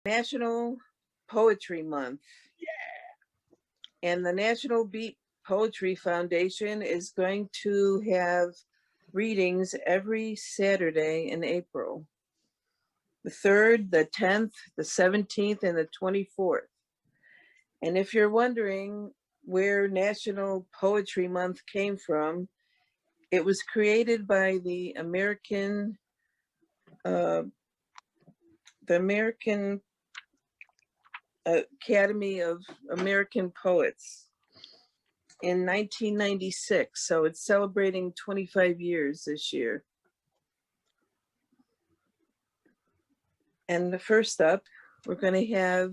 National Poetry Month. And the National Beat Poetry Foundation is going to have readings every Saturday in April. The 3rd, the 10th, the 17th, and the 24th. And if you're wondering where National Poetry Month came from, it was created by the American Academy of American Poets in 1996. So it's celebrating 25 years this year. And the first up, we're going to have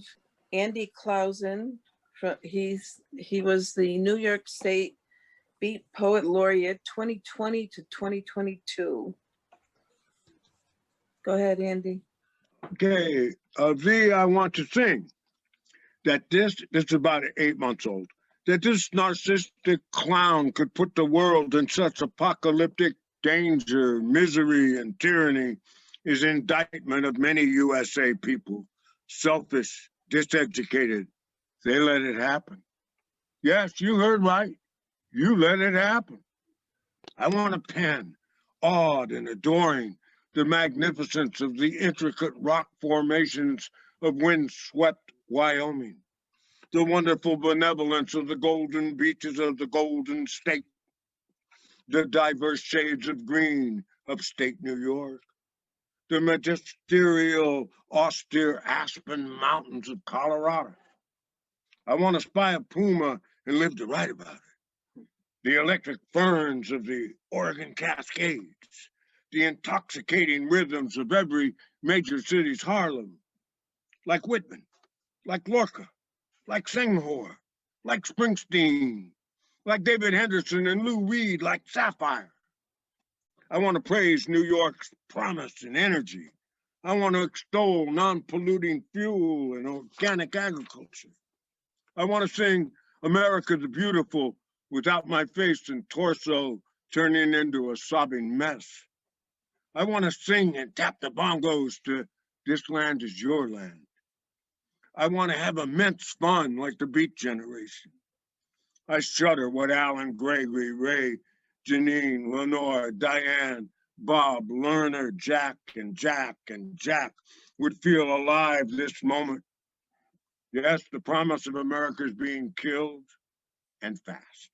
Andy Clausen. He was the New York State Beat Poet Laureate 2020 to 2022. Go ahead, Andy. Okay, V, I want to sing that this is about 8 months old, that this narcissistic clown could put the world in such apocalyptic danger, misery, and tyranny is indictment of many USA people, selfish, diseducated. They let it happen. Yes, you heard right. You let it happen. I want to pen, awed and adoring the magnificence of the intricate rock formations of windswept Wyoming, the wonderful benevolence of the golden beaches of the Golden State, the diverse shades of green of state New York, the magisterial, austere aspen mountains of Colorado. I want to spy a puma and live to write about it. The electric ferns of the Oregon Cascades, the intoxicating rhythms of every major city's Harlem, like Whitman, like Lorca, like Senghor, like Springsteen, like David Henderson and Lou Reed, like Sapphire. I want to praise New York's promise and energy. I want to extol non-polluting fuel and organic agriculture. I want to sing America the Beautiful without my face and torso turning into a sobbing mess. I want to sing and tap the bongos to This Land Is Your Land. I want to have immense fun like the Beat Generation. I shudder what Alan, Gregory, Ray, Janine, Lenore, Diane, Bob, Lerner, Jack would feel alive this moment. Yes, the promise of America is being killed, and fast.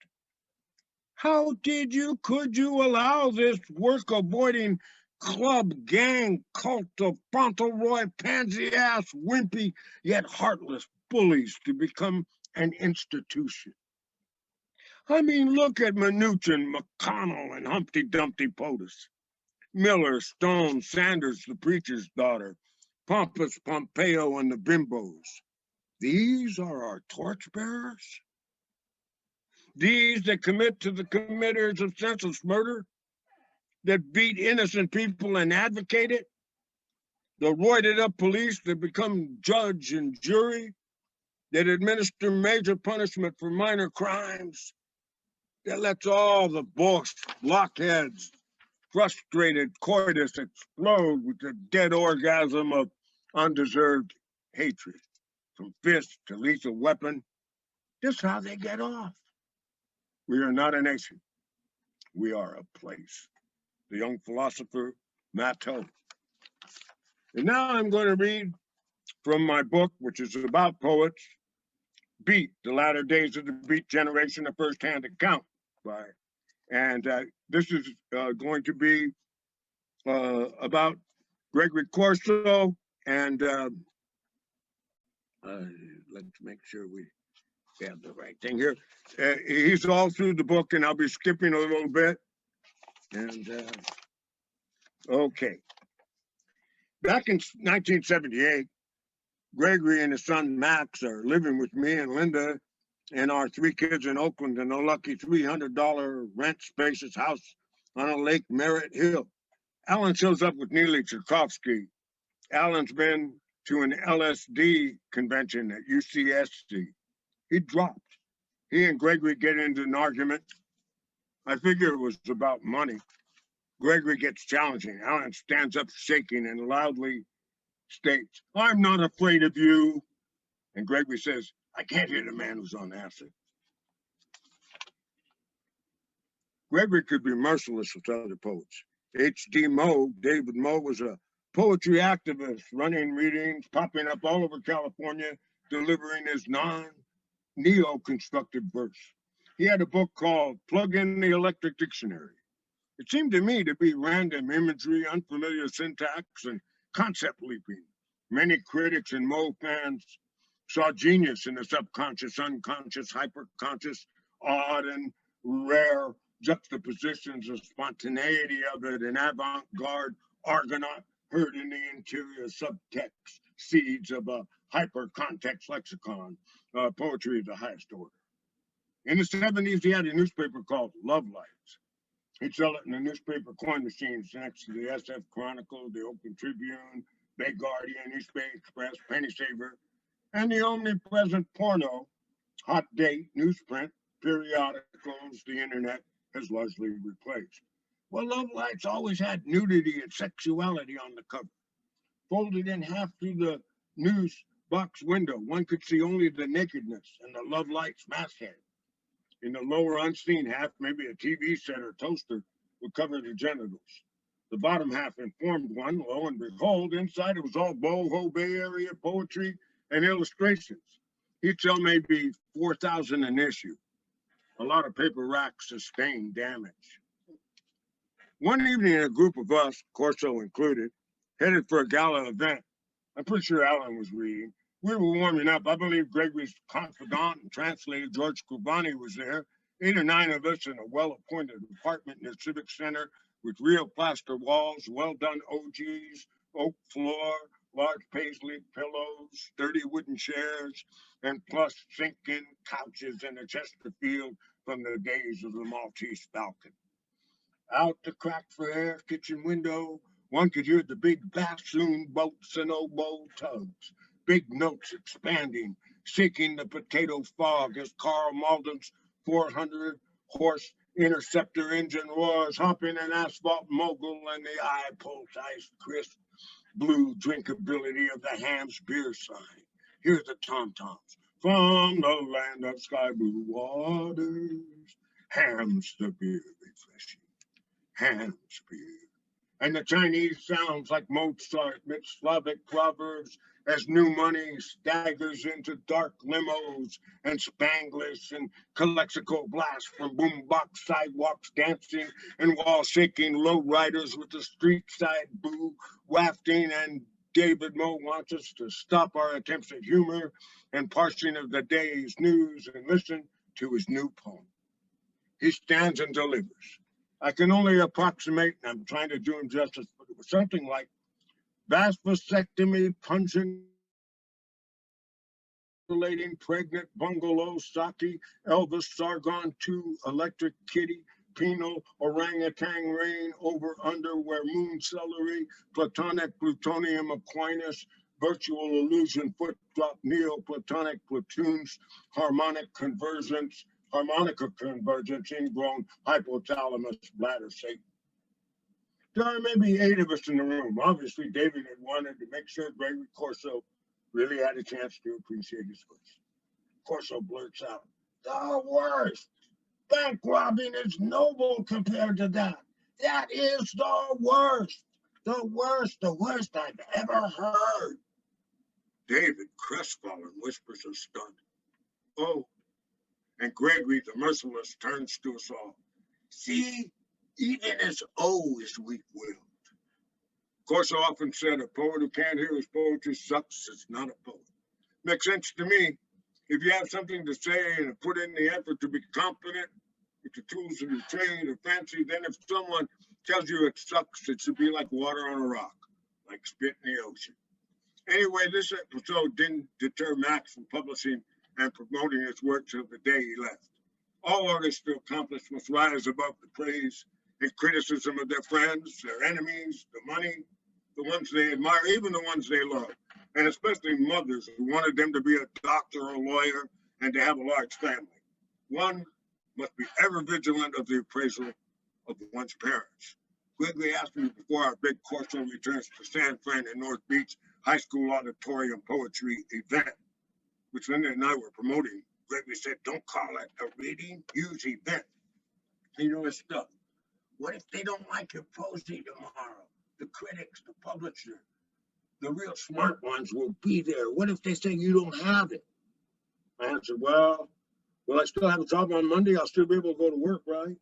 How could you allow this work-avoiding club, gang, cult of Fauntleroy, pansy-ass, wimpy, yet heartless bullies to become an institution? I mean, look at Mnuchin, McConnell, and Humpty Dumpty POTUS. Miller, Stone, Sanders, the preacher's daughter, Pompous, Pompeo, and the bimbos. These are our torchbearers? These that commit to the committers of senseless murder, that beat innocent people and advocate it, the roided up police that become judge and jury, that administer major punishment for minor crimes, that lets all the blockheads, frustrated coitus explode with the dead orgasm of undeserved hatred, from fist to lethal weapon. This is how they get off. We are not a nation. We are a place. The young philosopher, Nat'l. And now I'm going to read from my book, which is about poets, Beat, The Latter Days of the Beat Generation, a First-Hand Account. And this is going to be about Gregory Corso, and let's make sure we have the right thing here. He's all through the book, and I'll be skipping a little bit. And okay. Back in 1978, Gregory and his son Max are living with me and Linda and our 3 kids in Oakland in a lucky $300 rent spacious house on a Lake Merritt Hill. Alan shows up with Neely Tchaikovsky. Alan's been to an LSD convention at UCSC. He dropped. He and Gregory get into an argument. I figure it was about money. Gregory gets challenging. Alan stands up shaking and loudly states, "I'm not afraid of you." And Gregory says, "I can't hit a man who's on acid." Gregory could be merciless with other poets. H.D. Moe, David Moe, was a poetry activist, running readings, popping up all over California, delivering his neo-constructive verse. He had a book called Plug in the Electric Dictionary. It seemed to me to be random imagery, unfamiliar syntax, and concept leaping. Many critics and Moe fans saw genius in the subconscious, unconscious, hyperconscious, odd and rare juxtapositions of spontaneity of it, an avant-garde Argonaut heard in the interior subtext seeds of a hyper-context lexicon. Poetry of the highest order. In the 70s, he had a newspaper called Love Lights. He'd sell it in the newspaper coin machines next to the SF Chronicle, the Oakland Tribune, Bay Guardian, East Bay Express, Penny Saver, and the omnipresent porno, hot date, newsprint, periodicals, the internet has largely replaced. Well, Love Lights always had nudity and sexuality on the cover. Folded in half through the news box window, one could see only the nakedness and the Love Lights masthead. In the lower unseen half, maybe a TV set or toaster would cover the genitals. The bottom half informed one, lo and behold, inside it was all boho Bay Area poetry and illustrations. He'd sell maybe 4,000 an issue. A lot of paper racks sustained damage. One evening, a group of us, Corso included, headed for a gala event. I'm pretty sure Alan was reading. We were warming up. I believe Gregory's confidant and translator, George Cubani, was there. 8 or 9 of us in a well-appointed apartment near Civic Center with real plaster walls, well-done OGs, oak floor, large paisley pillows, sturdy wooden chairs, and plush sinking couches and a Chesterfield from the days of the Maltese Falcon. Out the crack for air kitchen window, one could hear the big bassoon boats and oboe tugs, big notes expanding, shaking the potato fog as Carl Malden's 400-horse interceptor engine roars, hopping an asphalt mogul and the eye-pulse-iced crisp blue drinkability of the Ham's beer sign. Hear the tom-toms from the land of sky blue waters. Ham's the beer refreshing. Ham's beer. And the Chinese sounds like Mozart mixed Slavic proverbs as new money staggers into dark limos and Spanglish and Calexico blasts from boombox sidewalks dancing and wall-shaking lowriders with the street side boo wafting. And David Moe wants us to stop our attempts at humor and parsing of the day's news and listen to his new poem. He stands and delivers. I can only approximate, and I'm trying to do him justice, but it was something like vast vasectomy, pungent, pregnant bungalow, Saki, Elvis Sargon 2, electric kitty, penal, orangutan rain, over under where moon celery, platonic plutonium Aquinas, virtual illusion, foot drop, neoplatonic platoons, harmonica convergence, ingrown hypothalamus, bladder Satan. There are maybe 8 of us in the room. Obviously, David had wanted to make sure Gregory Corso really had a chance to appreciate his voice. Corso blurts out, "The worst! Bank robbing is noble compared to that. That is the worst! The worst I've ever heard." David, crestfallen, whispers a stunned, "Oh." And Gregory, the merciless, turns to us all. "See, even his O is weak-willed." Corso often said, a poet who can't hear his poetry sucks is not a poet. Makes sense to me. If you have something to say and put in the effort to be confident with the tools of your trade or fancy, then if someone tells you it sucks, it should be like water on a rock, like spit in the ocean. Anyway, this episode didn't deter Max from publishing and promoting his work till the day he left. All artists to accomplish must rise above the praise and criticism of their friends, their enemies, the money, the ones they admire, even the ones they love, and especially mothers who wanted them to be a doctor or a lawyer and to have a large family. One must be ever vigilant of the appraisal of one's parents. Gregory asked me before our big Corso returns to San Fran and North Beach high school auditorium poetry event, which Linda and I were promoting. Gregory said, don't call it a reading, use event. You know, it's stuff. What if they don't like your poetry tomorrow? The critics, the publisher, the real smart ones will be there. What if they say you don't have it? I answered, well, will I still have a job on Monday? I'll still be able to go to work, right?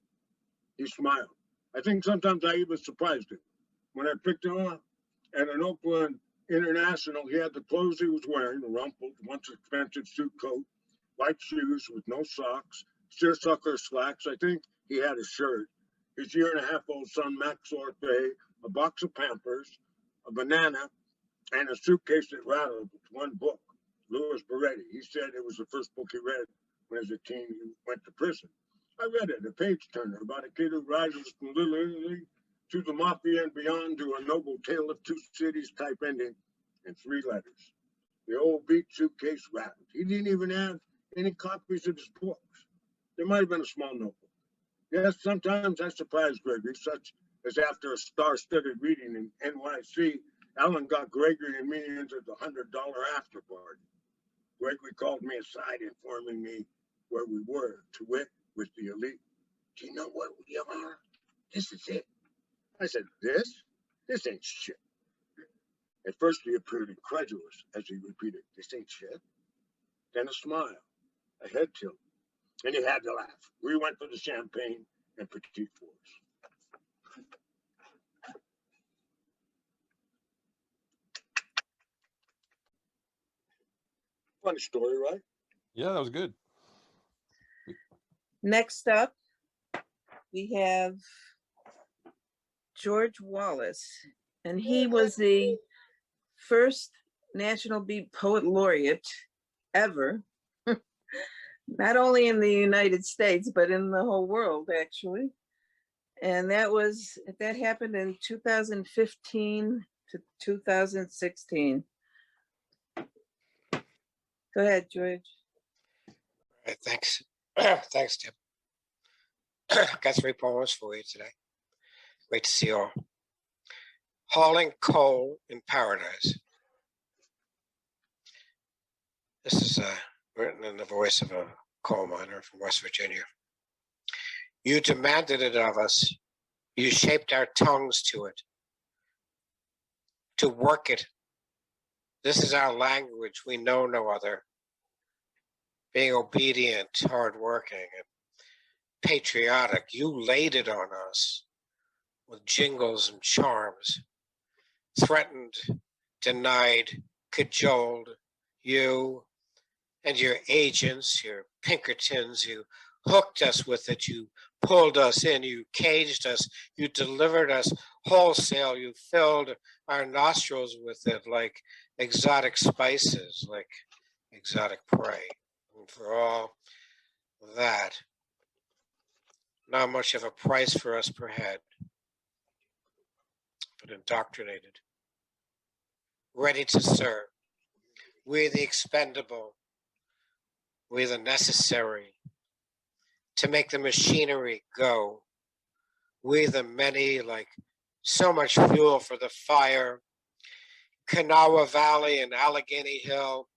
He smiled. I think sometimes I even surprised him. When I picked him up at an Oakland International, he had the clothes he was wearing, a rumpled, once expensive suit coat, white shoes with no socks, seersucker slacks. I think he had a shirt. His year-and-a-half-old son, Max Orphe, a box of Pampers, a banana, and a suitcase that rattled with one book, Louis Beretti. He said it was the first book he read when he was a teen who went to prison. I read it, a page turner about a kid who rises from Little Italy to the mafia and beyond to a noble tale of two cities type ending in 3 letters. The old beat suitcase rattled. He didn't even have any copies of his books. There might have been a small notebook. Yes, sometimes I surprised Gregory, such as after a star-studded reading in NYC, Alan got Gregory and me into the $100 after party. Gregory called me aside, informing me where we were, to wit, with the elite. Do you know what we are? This is it. I said, this? This ain't shit. At first he appeared incredulous as he repeated, this ain't shit. Then a smile, a head tilt, and he had to laugh. We went for the champagne and petite fours. Funny story, right? Yeah, that was good. Next up, we have George Wallace, and he was the first National Beat Poet Laureate ever, not only in the United States, but in the whole world, actually. And that happened in 2015 to 2016. Go ahead, George. All right, thanks. Thanks, Tim. Got 3 poems for you today. Great to see you all. Hauling Coal in Paradise. This is written in the voice of a coal miner from West Virginia. You demanded it of us. You shaped our tongues to it. To work it. This is our language. We know no other. Being obedient, hardworking, and patriotic, you laid it on us with jingles and charms. Threatened, denied, cajoled, you and your agents, your Pinkertons, you hooked us with it, you pulled us in, you caged us, you delivered us wholesale, you filled our nostrils with it like exotic spices, like exotic prey. And for all that, not much of a price for us per head, but indoctrinated, ready to serve. We the expendable, we the necessary, to make the machinery go. We the many, like so much fuel for the fire. Kanawha Valley and Allegheny Hill,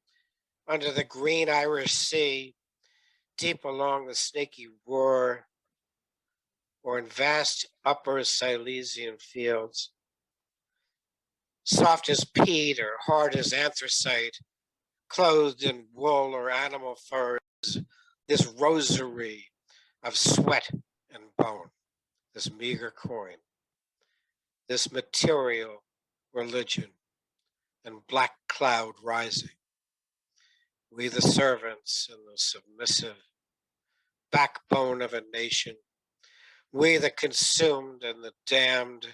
under the green Irish Sea, deep along the snaky roar, or in vast upper Silesian fields. Soft as peat or hard as anthracite, clothed in wool or animal furs, this rosary of sweat and bone, this meager coin, this material religion and black cloud rising. We the servants and the submissive backbone of a nation, we the consumed and the damned,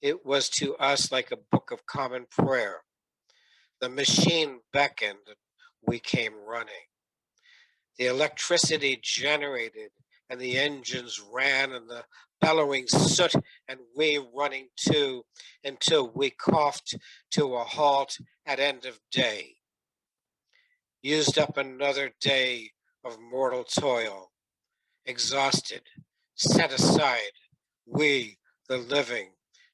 it was to us like a book of common prayer. The machine beckoned and we came running. The electricity generated and the engines ran and the bellowing soot and we running too until we coughed to a halt at end of day. Used up another day of mortal toil. Exhausted, set aside, we, the living,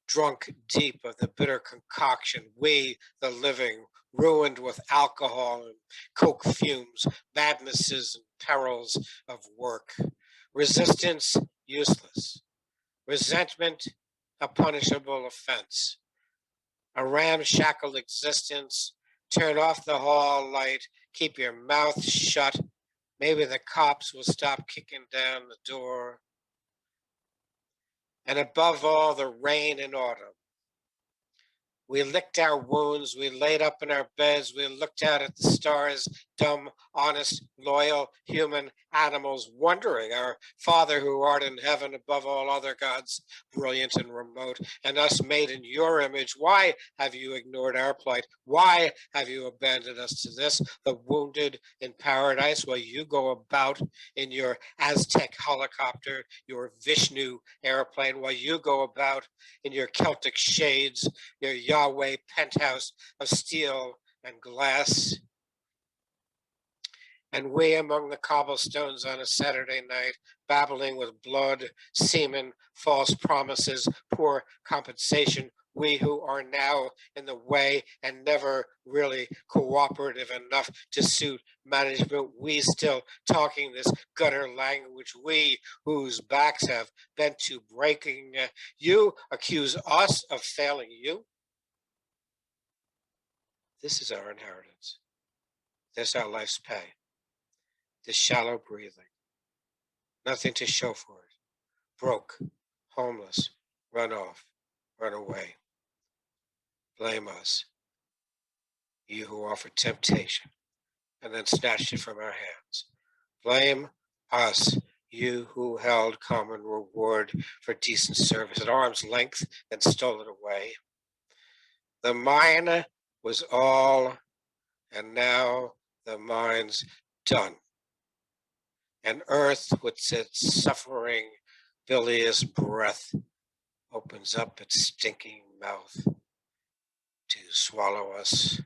drunk deep of the bitter concoction, we, the living, ruined with alcohol and coke fumes, madnesses and perils of work. Resistance, useless. Resentment, a punishable offense. A ramshackle existence, turn off the hall light, keep your mouth shut. Maybe the cops will stop kicking down the door. And above all, the rain in autumn. We licked our wounds, we laid up in our beds, we looked out at the stars, dumb, honest, loyal, human animals, wondering, our Father who art in heaven above all other gods, brilliant and remote, and us made in your image, why have you ignored our plight? Why have you abandoned us to this, the wounded in paradise, while you go about in your Aztec helicopter, your Vishnu airplane, while you go about in your Celtic shades, your Yahweh penthouse of steel and glass. And we among the cobblestones on a Saturday night, babbling with blood, semen, false promises, poor compensation, we who are now in the way and never really cooperative enough to suit management, we still talking this gutter language, we whose backs have bent to breaking. You accuse us of failing you. This is our inheritance. This our life's pay. This shallow breathing. Nothing to show for it. Broke, homeless, run off, run away. Blame us. You who offered temptation and then snatched it from our hands. Blame us. You who held common reward for decent service at arm's length and stole it away. The mine was all, and now the mine's done. And earth with its suffering, bilious breath opens up its stinking mouth to swallow us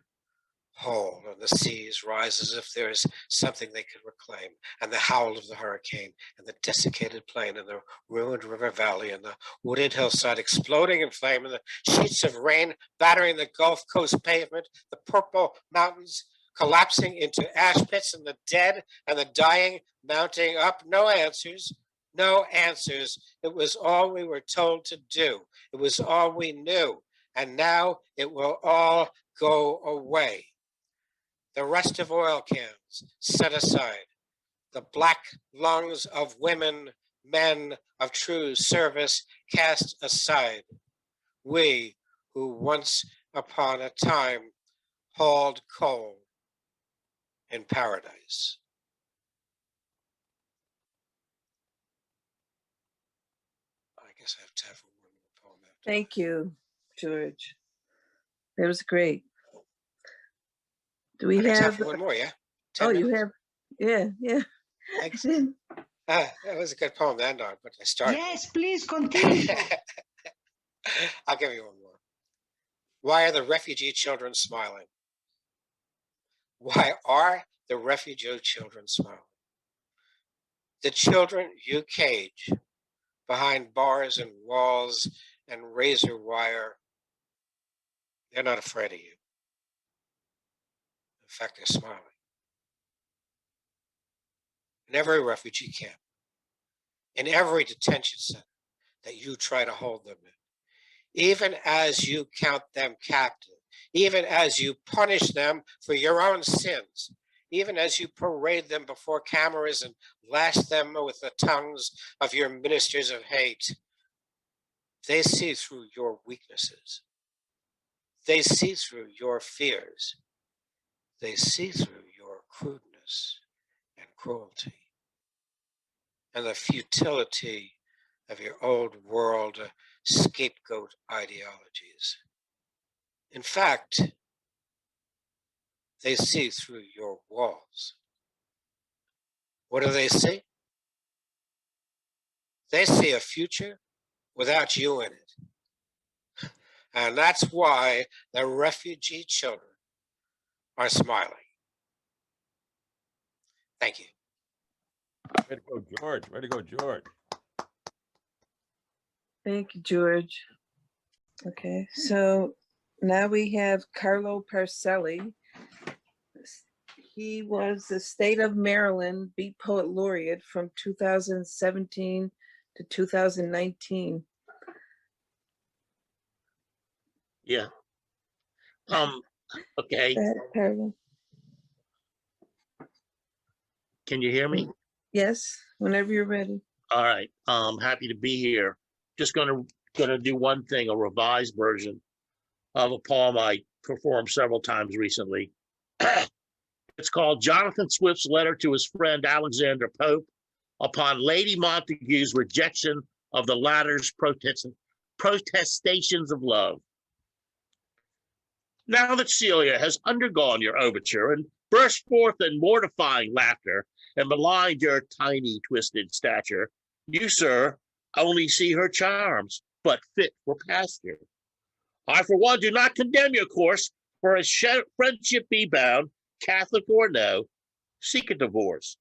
whole, and the seas rise as if there is something they could reclaim, and the howl of the hurricane, and the desiccated plain, and the ruined river valley, and the wooded hillside exploding in flame, and the sheets of rain battering the Gulf Coast pavement, the purple mountains collapsing into ash pits, and the dead and the dying mounting up. No answers, no answers. It was all we were told to do. It was all we knew, and now it will all go away. The rust of oil cans set aside, the black lungs of women, men of true service cast aside. We who once upon a time hauled coal in paradise. I guess I have time for one more poem after. Thank you, George. That was great. Do we have one more? Yeah. 10 minutes? You have. Yeah. Thanks. That was a good poem to end on, but I started. Yes, please continue. I'll give you one more. Why are the refugee children smiling? Why are the refugee children smiling? The children you cage behind bars and walls and razor wire, they're not afraid of you. In fact, they're smiling. In every refugee camp, in every detention center that you try to hold them in, even as you count them captive, even as you punish them for your own sins, even as you parade them before cameras and lash them with the tongues of your ministers of hate, they see through your weaknesses. They see through your fears. They see through your crudeness and cruelty and the futility of your old world scapegoat ideologies. In fact, they see through your walls. What do they see? They see a future without you in it. And that's why the refugee children are smiling. Thank you. Way to go, George. Way to go, George. Thank you, George. Okay, so now we have Carlo Parcelli. He was the State of Maryland Beat Poet Laureate from 2017 to 2019. Yeah. Okay. Go ahead, Carlo. Can you hear me? Yes, whenever you're ready. All right. Happy to be here. Just gonna do one thing, a revised version of a poem I performed several times recently. It's called Jonathan Swift's Letter to His Friend Alexander Pope upon Lady Montague's rejection of the latter's protestations of love. Now that Celia has undergone your overture and burst forth in mortifying laughter and maligned your tiny twisted stature, you, sir, only see her charms, but fit for pasture. I, for one, do not condemn your course, for as friendship be bound, Catholic or no, seek a divorce.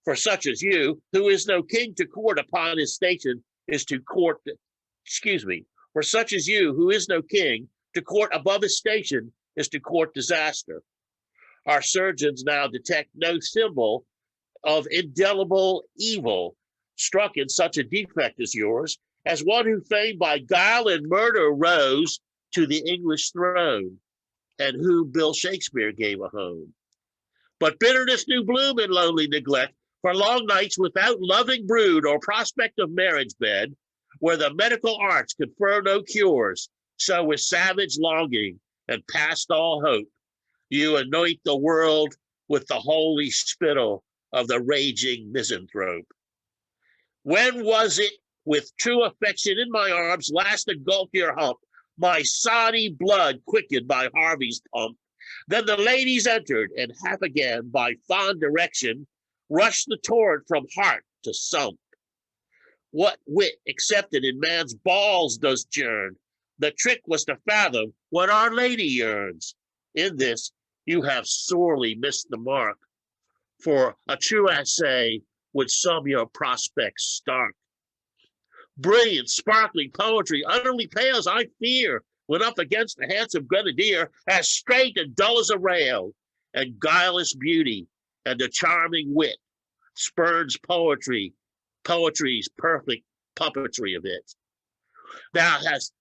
For such as you, who is no king to court upon his station, is to court, for such as you, who is no king, to court above his station, is to court disaster. Our surgeons now detect no symbol of indelible evil struck in such a defect as yours, as one who famed by guile and murder rose to the English throne, and who Bill Shakespeare gave a home. But bitterness do bloom in lonely neglect, for long nights without loving brood or prospect of marriage bed, where the medical arts confer no cures, so with savage longing and past all hope, you anoint the world with the holy spittle of the raging misanthrope. When was it, with true affection in my arms, last engulfed your hump, my soddy blood quickened by Harvey's pump? Then the ladies entered, and half again, by fond direction, rushed the torrent from heart to sump. What wit accepted in man's balls does churn? The trick was to fathom what Our Lady yearns. In this, you have sorely missed the mark, for a true essay would sum your prospects stark. Brilliant, sparkling poetry utterly pales, I fear, when up against the handsome grenadier, as straight and dull as a rail, and guileless beauty and a charming wit spurns poetry's perfect puppetry of it. Thou hast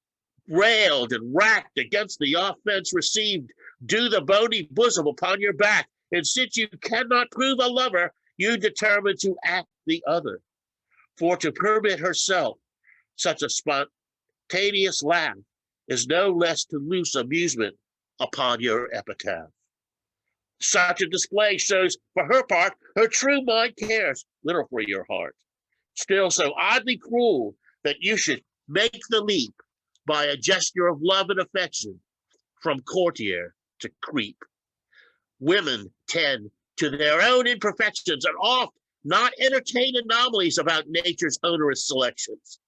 railed and racked against the offense received, do the bony bosom upon your back, and since you cannot prove a lover, you determine to act the other. For to permit herself such a spontaneous laugh is no less to loose amusement upon your epitaph. Such a display shows, for her part, her true mind cares little for your heart. Still so oddly cruel that you should make the leap by a gesture of love and affection from courtier to creep. Women tend to their own imperfections and oft not entertain anomalies about nature's onerous selections.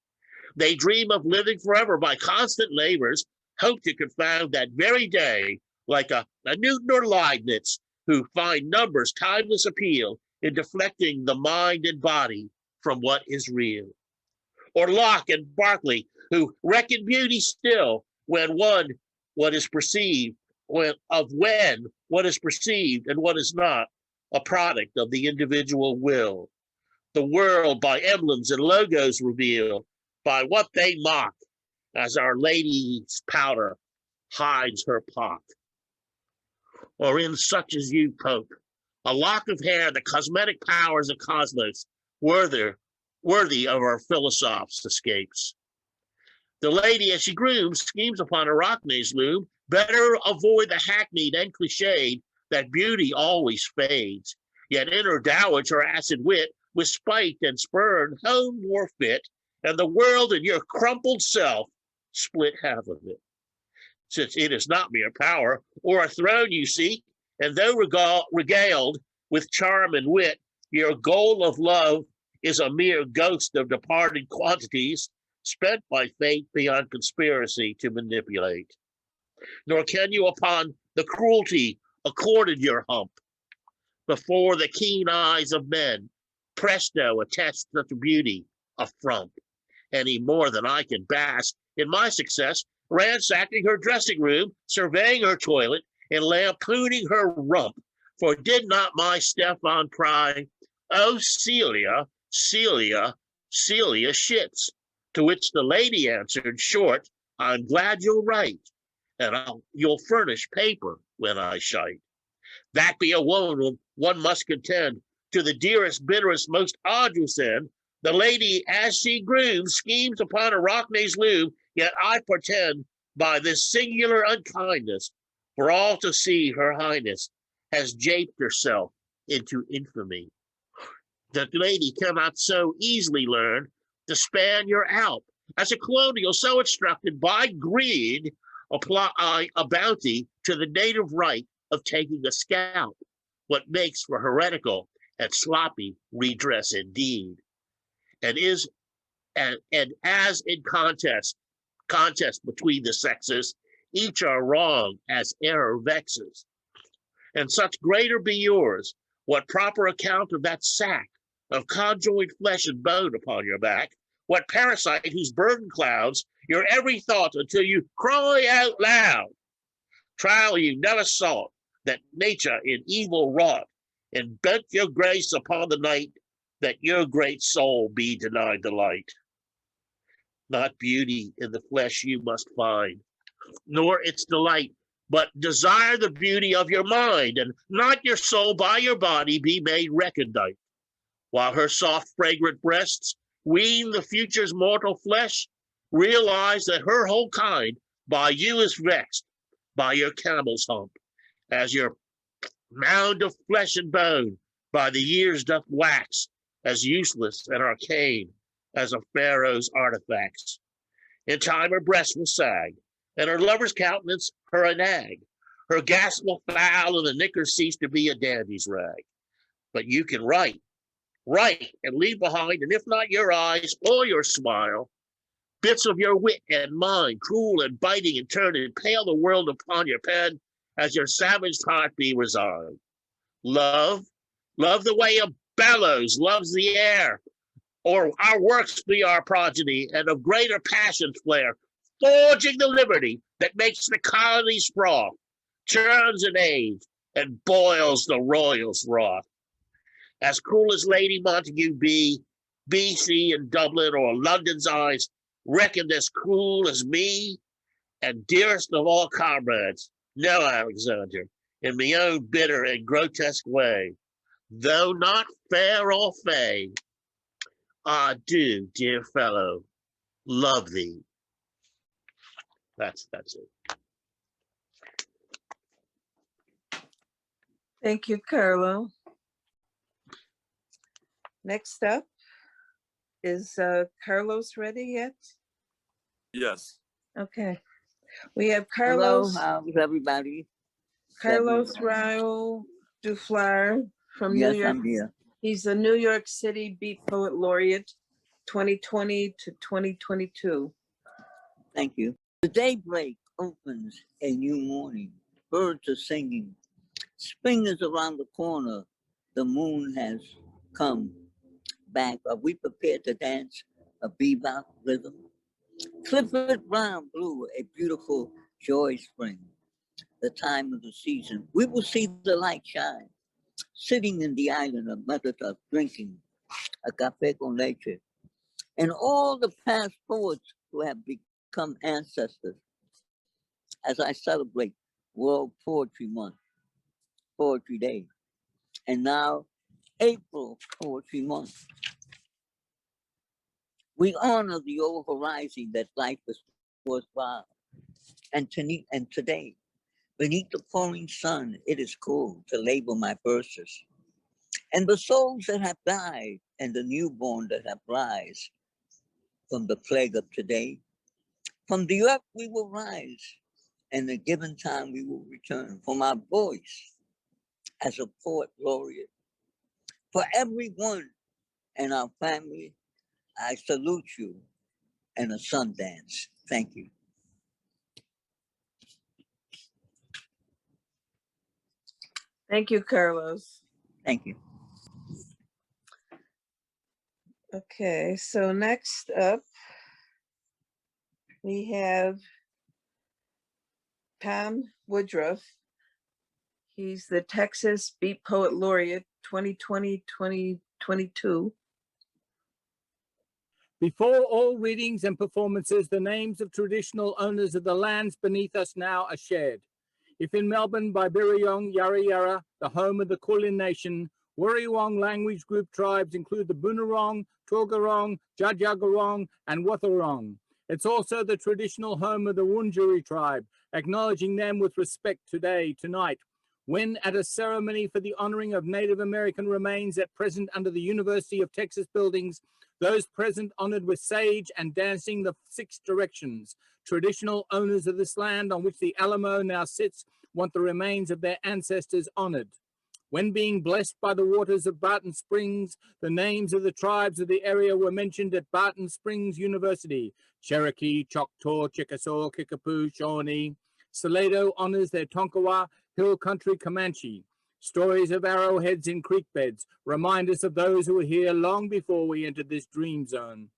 They dream of living forever by constant labors, hope to confound that very day, like a Newton or Leibniz, who find numbers timeless appeal in deflecting the mind and body from what is real. Or Locke and Berkeley, who reckon beauty still when what is perceived and what is not, a product of the individual will. The world by emblems and logos reveal, by what they mock, as Our Lady's powder hides her pock. Or in such as you, Pope, a lock of hair, the cosmetic powers of cosmos, worthy of our philosophes' escapes. The lady, as she grooms, schemes upon Arachne's loom, better avoid the hackneyed and cliched that beauty always fades. Yet in her dowage, her acid wit, with spite and spurn, home more fit, and the world and your crumpled self split half of it. Since it is not mere power or a throne you seek, and though regaled with charm and wit, your goal of love is a mere ghost of departed quantities, spent by fate beyond conspiracy to manipulate. Nor can you upon the cruelty accorded your hump, before the keen eyes of men, presto attest such beauty a frump, any more than I can bask in my success ransacking her dressing room, surveying her toilet, and lampooning her rump. For did not my Stefan cry, "Oh, Celia, Celia, Celia shits," to which the lady answered short, "I'm glad you'll write, and you'll furnish paper when I shite." That be a woman one must contend, to the dearest, bitterest, most arduous end. The lady, as she grooms, schemes upon Arachne's loom, yet I pretend by this singular unkindness, for all to see her highness has japed herself into infamy. The lady cannot so easily learn to span your Alp, as a colonial so instructed by greed apply a bounty to the native right of taking a scalp, what makes for heretical and sloppy redress indeed, and as in contest between the sexes, each are wrong as error vexes. And such greater be yours, what proper account of that sack of conjoined flesh and bone upon your back, what parasite whose burden clouds your every thought until you cry out loud. Trial you never saw that nature in evil wrought, and bent your grace upon the night, that your great soul be denied the light. Not beauty in the flesh you must find, nor its delight, but desire the beauty of your mind, and not your soul by your body be made recondite. While her soft fragrant breasts wean the future's mortal flesh, realize that her whole kind by you is vexed, by your camel's hump, as your mound of flesh and bone by the years doth wax, as useless and arcane as a pharaoh's artifacts. In time her breast will sag, and her lover's countenance her a nag. Her gas will foul, and the knickers cease to be a dandy's rag. But you can write, and leave behind, and if not your eyes or your smile, bits of your wit and mind, cruel and biting, and turn and pale the world upon your pen, as your savage heart be resigned. Love the way a bellows loves the air, or our works be our progeny, and of greater passions flare, forging the liberty that makes the colonies froth, churns an age, and boils the royals' wrath. As cruel as Lady Montague be, BC in Dublin or London's eyes, reckoned as cruel as me, and dearest of all comrades, no, Alexander, in my own bitter and grotesque way, though not fair or fey, I do, dear fellow, love thee. That's it. Thank you, Carlo. Next up is Carlos ready yet? Yes. Okay. We have Hello, Carlos. how's everybody? Carlos Raul Dufflar from Yes, New York. I'm here. He's the New York City Beat Poet Laureate 2020 to 2022. Thank you. The daybreak opens a new morning. Birds are singing. Spring is around the corner. The moon has come back. Are we prepared to dance a bebop rhythm? Clifford Brown blew a beautiful joy spring, the time of the season. We will see the light shine, sitting in the island of Metatop, drinking a café con leche. And all the past poets who have become ancestors as I celebrate World Poetry Month, Poetry Day, and now April Poetry Month. We honor the old horizon that life was worthwhile. And today, beneath the pouring sun, it is cool to label my verses. And the souls that have died and the newborn that have rise from the plague of today, from the earth we will rise, and the given time we will return. For my voice as a poet laureate, for everyone and our family, I salute you and a sun dance. Thank you. Thank you, Carlos. Thank you. Okay, so next up, we have Thom Woodruff. He's the Texas Beat Poet Laureate 2020-2022. Before all readings and performances, the names of traditional owners of the lands beneath us now are shared. If in Melbourne by Birrayong Yarra Yarra, the home of the Kulin Nation, Wurruwong language group tribes include the Boonwurrung, Torgorong, Djadjagarong, and Wathaurong. It's also the traditional home of the Wurundjeri tribe, acknowledging them with respect tonight, when at a ceremony for the honoring of Native American remains at present under the University of Texas buildings, those present honored with sage and dancing the 6 directions. Traditional owners of this land on which the Alamo now sits want the remains of their ancestors honored. When being blessed by the waters of Barton Springs, the names of the tribes of the area were mentioned at Barton Springs University: Cherokee, Choctaw, Chickasaw, Kickapoo, Shawnee. Salado honors their Tonkawa, Hill Country Comanche. Stories of arrowheads in creek beds remind us of those who were here long before we entered this dream zone.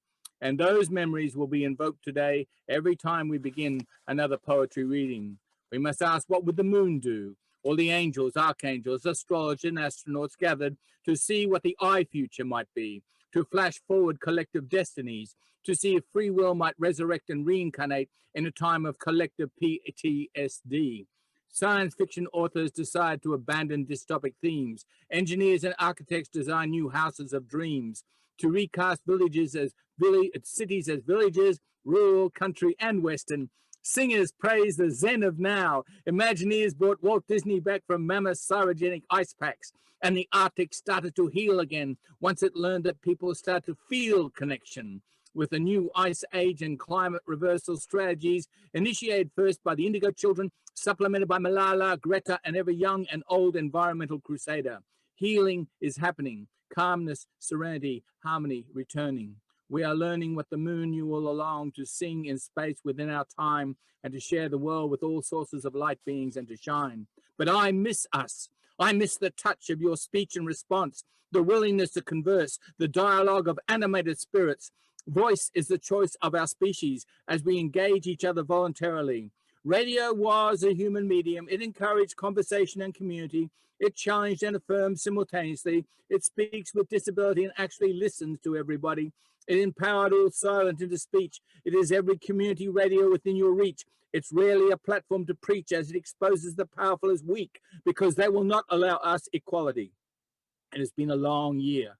And those memories will be invoked today every time we begin another poetry reading. We must ask, what would the moon do? All the angels, archangels, astrologers, and astronauts gathered to see what the future might be, to flash forward collective destinies, to see if free will might resurrect and reincarnate in a time of collective PTSD. Science fiction authors decide to abandon dystopic themes. Engineers and architects design new houses of dreams. To recast cities as villages, rural, country, and western. Singers praise the Zen of now. Imagineers brought Walt Disney back from mammoth cryogenic ice packs, and the Arctic started to heal again once it learned that people start to feel connection. With the new ice age and climate reversal strategies, initiated first by the Indigo Children, supplemented by Malala, Greta, and every young and old environmental crusader. Healing is happening. Calmness, serenity, harmony returning. We are learning what the moon you will allow to sing in space within our time and to share the world with all sources of light beings and to shine. But I miss us. I miss the touch of your speech and response, the willingness to converse, the dialogue of animated spirits. Voice is the choice of our species as we engage each other voluntarily. Radio was a human medium. It encouraged conversation and community. It challenged and affirmed simultaneously. It speaks with disability and actually listens to everybody. It empowered all silent into speech. It is every community radio within your reach. It's rarely a platform to preach, as it exposes the powerful as weak, because they will not allow us equality. It has been a long year,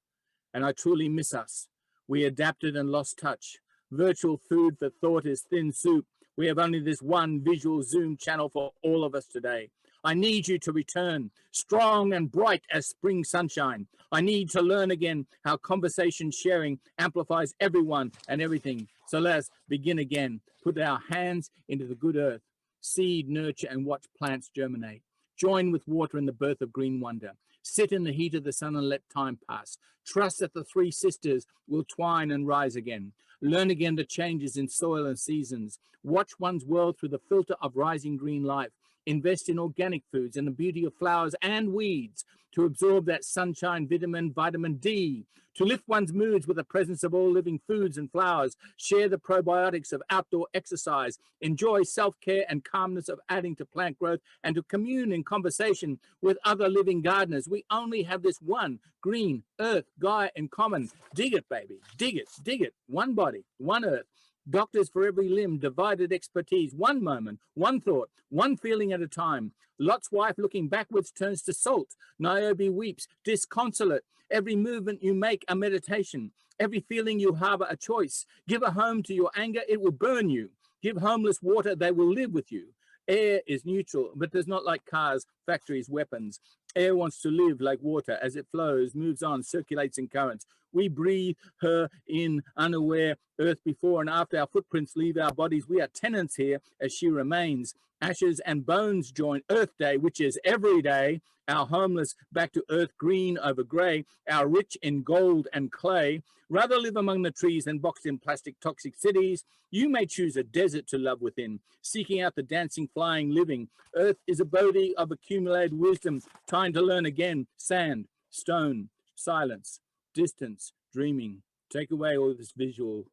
and I truly miss us. We adapted and lost touch. Virtual food for thought is thin soup. We have only this one visual Zoom channel for all of us today. I need you to return, strong and bright as spring sunshine. I need to learn again how conversation sharing amplifies everyone and everything. So let's begin again. Put our hands into the good earth. Seed, nurture, and watch plants germinate. Join with water in the birth of green wonder. Sit in the heat of the sun and let time pass. Trust that the 3 sisters will twine and rise again. Learn again the changes in soil and seasons. Watch one's world through the filter of rising green life. Invest in organic foods and the beauty of flowers and weeds to absorb that sunshine, vitamin D, to lift one's moods with the presence of all living foods and flowers, share the probiotics of outdoor exercise, enjoy self-care and calmness of adding to plant growth, and to commune in conversation with other living gardeners. We only have this one green earth Gaia in common. Dig it, baby, dig it, dig it. One body, one earth. Doctors for every limb, divided expertise, one moment, one thought, one feeling at a time. Lot's wife looking backwards turns to salt. Niobe weeps, disconsolate. Every movement you make a meditation. Every feeling you harbor a choice. Give a home to your anger, it will burn you. Give homeless water, they will live with you. Air is neutral, but does not like cars, factories, weapons. Air wants to live like water as it flows, moves on, circulates in currents. We breathe her in unaware. Earth before and after our footprints leave our bodies. We are tenants here as she remains. Ashes and bones join Earth Day, which is every day. Our homeless back to earth green over gray. Our rich in gold and clay. Rather live among the trees than boxed in plastic toxic cities. You may choose a desert to love within, seeking out the dancing, flying, living. Earth is a body of accumulated wisdom, trying to learn again. Sand, stone, silence, distance, dreaming. Take away all this visual.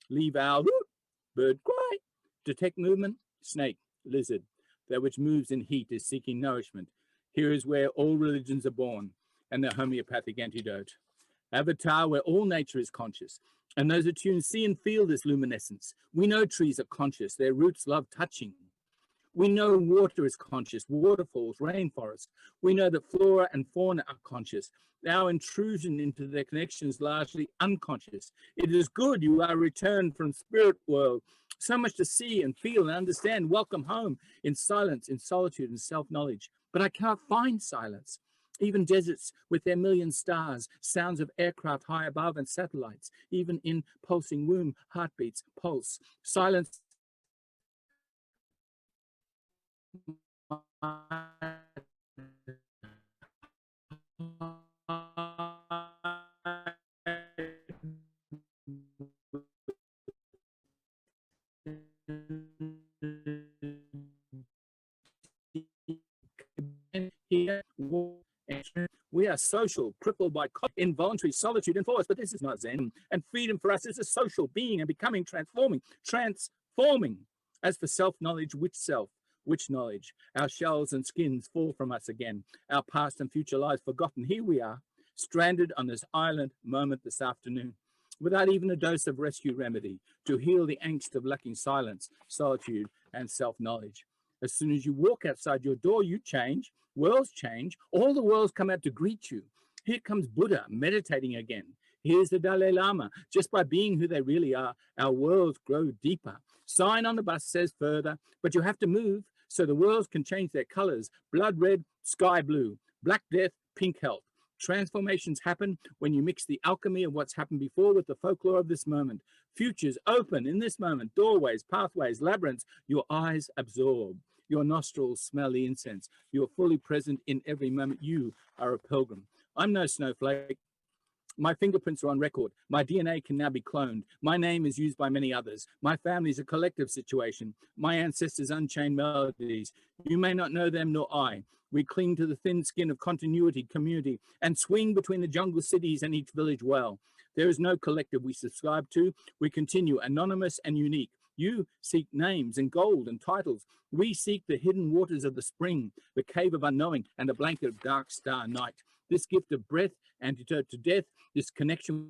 Leave our bird cry. Detect movement, snake, lizard. That which moves in heat is seeking nourishment. Here is where all religions are born, and their homeopathic antidote. Avatar, where all nature is conscious, and those attuned see and feel this luminescence. We know trees are conscious, their roots love touching. We know water is conscious, waterfalls, rainforests. We know that flora and fauna are conscious. Our intrusion into their connection is largely unconscious. It is good you are returned from spirit world. So much to see and feel and understand. Welcome home in silence, in solitude and self-knowledge. But I cannot find silence. Even deserts with their million stars, sounds of aircraft high above and satellites, even in pulsing womb, heartbeats, pulse, silence. Here, we are social, crippled by involuntary solitude and force, but this is not Zen. And freedom for us is a social being and becoming, transforming. As for self-knowledge, which knowledge? Our shells and skins fall from us again. Our past and future lives forgotten. Here we are, stranded on this island moment this afternoon, without even a dose of rescue remedy to heal the angst of lacking silence, solitude, and self-knowledge. As soon as you walk outside your door, you change, worlds change, all the worlds come out to greet you. Here comes Buddha meditating again. Here's the Dalai Lama. Just by being who they really are, our worlds grow deeper. Sign on the bus says further, but you have to move so the worlds can change their colors. Blood red, sky blue, black death, pink health. Transformations happen when you mix the alchemy of what's happened before with the folklore of this moment. Futures open in this moment, doorways, pathways, labyrinths, your eyes absorb. Your nostrils smell the incense. You're fully present in every moment. You are a pilgrim. I'm no snowflake. My fingerprints are on record. My DNA can now be cloned. My name is used by many others. My family is a collective situation. My ancestors' unchained melodies. You may not know them nor I. We cling to the thin skin of continuity, community, and swing between the jungle cities and each village well. There is no collective we subscribe to. We continue anonymous and unique. You seek names and gold and titles. We seek the hidden waters of the spring, the cave of unknowing, and the blanket of dark star night. This gift of breath, antidote to death, this connection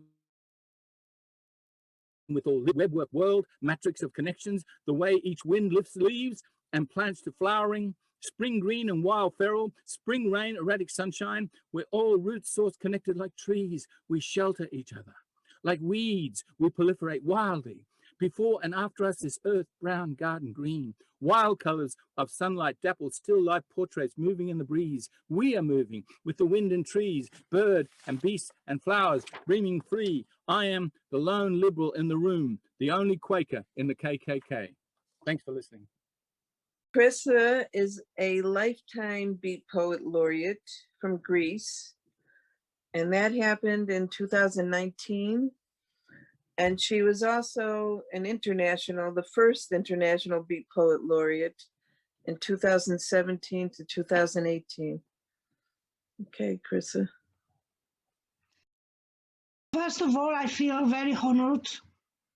with all the webwork world, matrix of connections, the way each wind lifts leaves and plants to flowering, spring green and wild feral, spring rain, erratic sunshine, we're all root source connected like trees. We shelter each other. Like weeds, we proliferate wildly. Before and after us, this earth brown garden green, wild colors of sunlight dapple still life portraits moving in the breeze. We are moving with the wind and trees, bird and beast and flowers, dreaming free. I am the lone liberal in the room, the only Quaker in the KKK. Thanks for listening. Chryssa is a lifetime Beat Poet Laureate from Greece, and that happened in 2019. And she was also the first international Beat Poet Laureate in 2017 to 2018. Okay, Chryssa. First of all, I feel very honored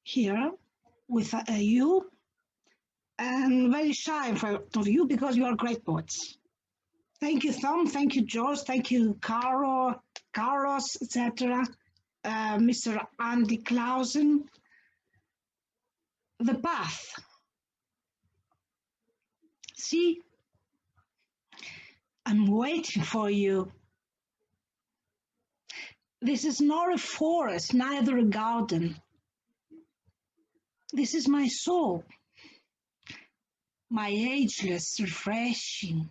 here with you, and very shy in front of you because you are great poets. Thank you, Thom. Thank you, George. Thank you, Carlo, Carlos, etc. Mr. Andy Clausen. The path. See, I'm waiting for you. This is not a forest, neither a garden. This is my soul, my ageless, refreshing,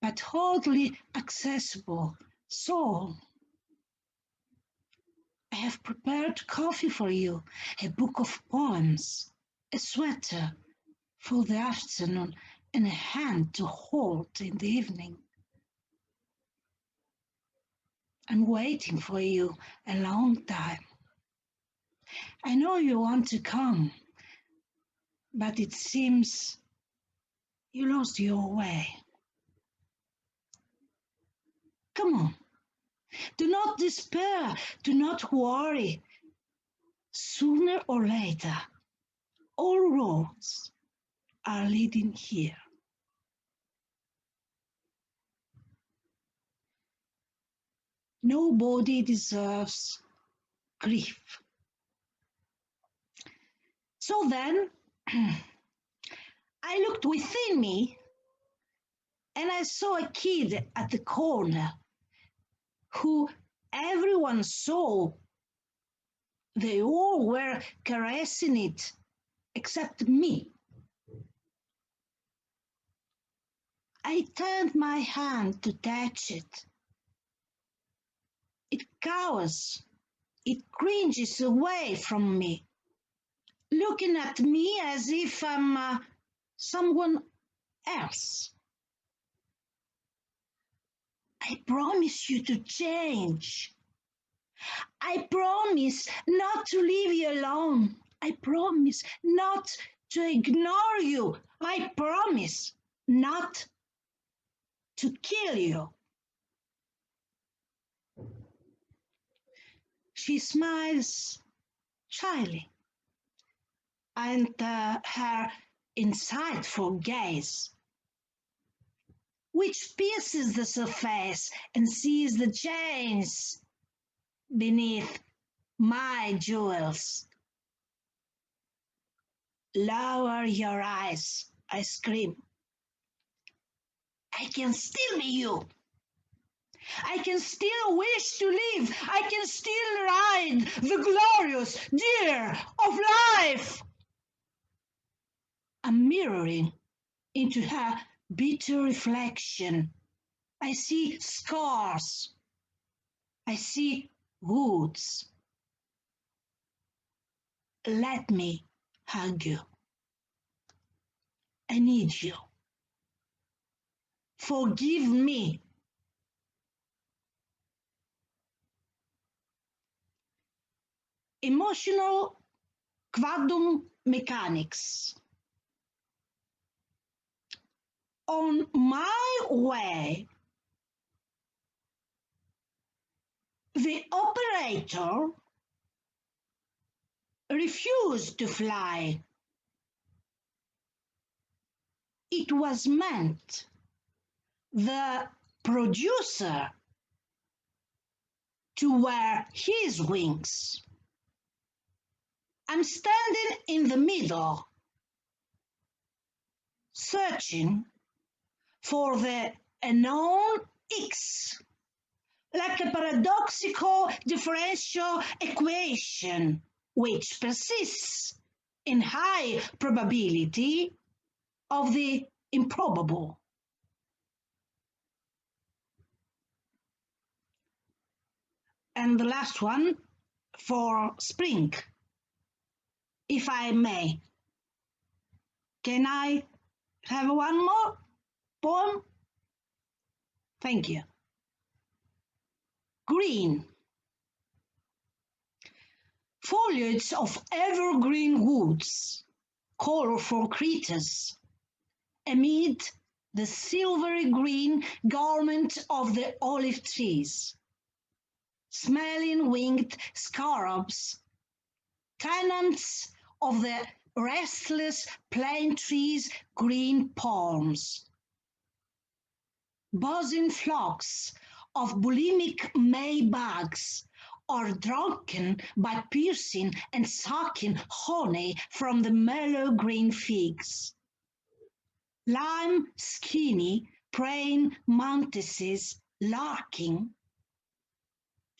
but wholly accessible soul. I have prepared coffee for you, a book of poems, a sweater for the afternoon, and a hand to hold in the evening. I'm waiting for you a long time. I know you want to come, but it seems you lost your way. Come on. Do not despair. Do not worry. Sooner or later, all roads are leading here. Nobody deserves grief. So then, I looked within me and I saw a kid at the corner who everyone saw. They all were caressing it except me. I turned my hand to touch it. It cowers. It cringes away from me, looking at me as if I'm someone else. I promise you to change. I promise not to leave you alone. I promise not to ignore you. I promise not to kill you. She smiles shyly, and her insightful gaze, which pierces the surface and sees the chains beneath my jewels. Lower your eyes, I scream. I can still be you. I can still wish to live. I can still ride the glorious deer of life. I'm mirroring into her bitter reflection. I see scars. I see wounds. Let me hug you. I need you. Forgive me. Emotional quantum mechanics. On my way, the operator refused to fly. It was meant the producer to wear his wings. I'm standing in the middle, searching for the unknown X, like a paradoxical differential equation which persists in high probability of the improbable. And the last one for spring, if I may. Can I have one more poem? Thank you. Green. Foliage of evergreen woods, colorful creatures, amid the silvery green garment of the olive trees, smelling winged scarabs, tenants of the restless plane trees' green palms, buzzing flocks of bulimic May-bugs are drunken by piercing and sucking honey from the mellow green figs. Lime skinny praying mantises larking